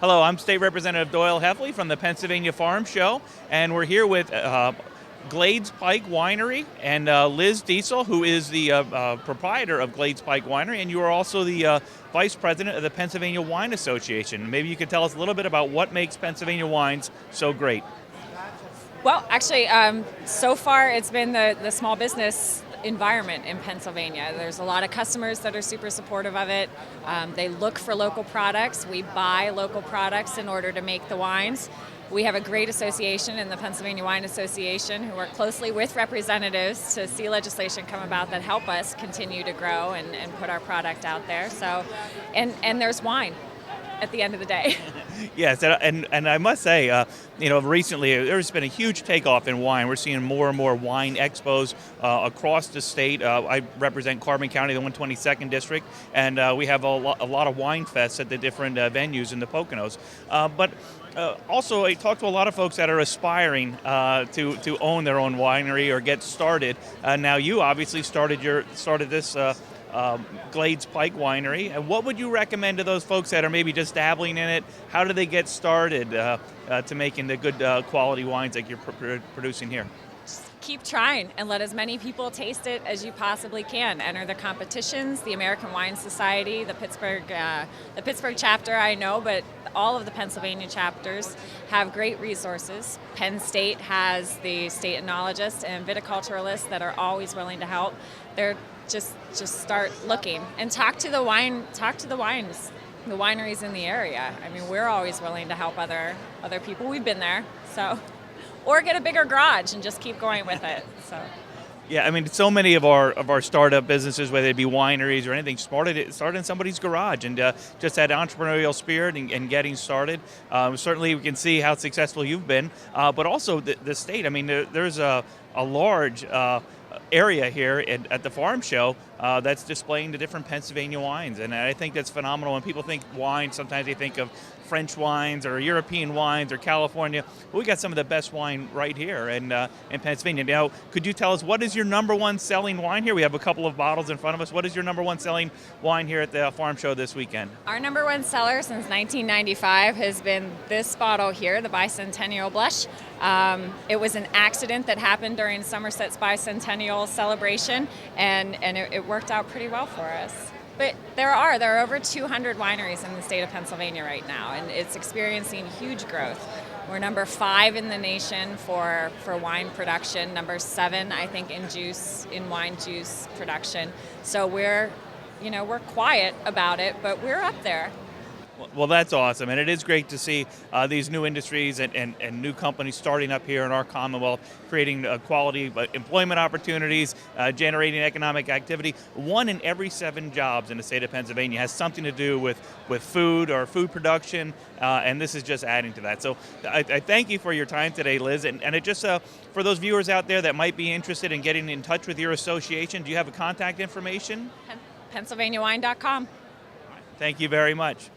Hello, I'm State Representative Doyle Heffley from the Pennsylvania Farm Show, and we're here with Glades Pike Winery and Liz Diesel, who is the proprietor of Glades Pike Winery, and you are also the Vice President of the Pennsylvania Wine Association. Maybe you could tell us a little bit about what makes Pennsylvania wines so great. Well, actually, so far it's been the small business environment in Pennsylvania. There's a lot of customers that are super supportive of it. They look for local products. We buy local products in order to make the wines. We have a great association in the Pennsylvania Wine Association who work closely with representatives to see legislation come about that help us continue to grow and put our product out there. So, and there's wine at the end of the day. Yes, and I must say, recently there's been a huge takeoff in wine. We're seeing more and more wine expos across the state. I represent Carbon County, the 122nd district, and we have a lot of wine fests at the different venues in the Poconos. But also, I talked to a lot of folks that are aspiring to own their own winery or get started. Now, you obviously started this Glades Pike Winery. And what would you recommend to those folks that are maybe just dabbling in it? How do they get started to making the good quality wines like you're producing here? Keep trying and let as many people taste it as you possibly can. Enter the competitions, the American Wine Society, the Pittsburgh chapter I know, but all of the Pennsylvania chapters have great resources. Penn State has the state enologists and viticulturalists that are always willing to help. They're just start looking and talk to the wineries in the area. I mean, we're always willing to help other people. We've been there, so. Or get a bigger garage and just keep going with it. So. Yeah, I mean, so many of our startup businesses, whether it be wineries or anything, started in somebody's garage and just that entrepreneurial spirit and getting started. Certainly, we can see how successful you've been, but also the state. I mean, there's a large area here at the farm show that's displaying the different Pennsylvania wines, and I think that's phenomenal. When people think wine, sometimes they think of French wines or European wines or California. Well, we got some of the best wine right here in Pennsylvania. Now, could you tell us what is your number one selling wine here? We have a couple of bottles in front of us. What is your number one selling wine here at the farm show this weekend? Our number one seller since 1995 has been this bottle here, the Bicentennial Blush. It was an accident that happened during Somerset's bicentennial celebration, and it worked out pretty well for us. But there are over 200 wineries in the state of Pennsylvania right now, and it's experiencing huge growth. We're number 5 in the nation for wine production, number 7, I think, in wine juice production. So we're quiet about it, but we're up there. Well, that's awesome, and it is great to see these new industries and new companies starting up here in our Commonwealth, creating quality employment opportunities, generating economic activity. 1 in every 7 jobs in the state of Pennsylvania has something to do with food or food production, and this is just adding to that. So I thank you for your time today, Liz, and it just for those viewers out there that might be interested in getting in touch with your association, do you have a contact information? PennsylvaniaWine.com. Thank you very much.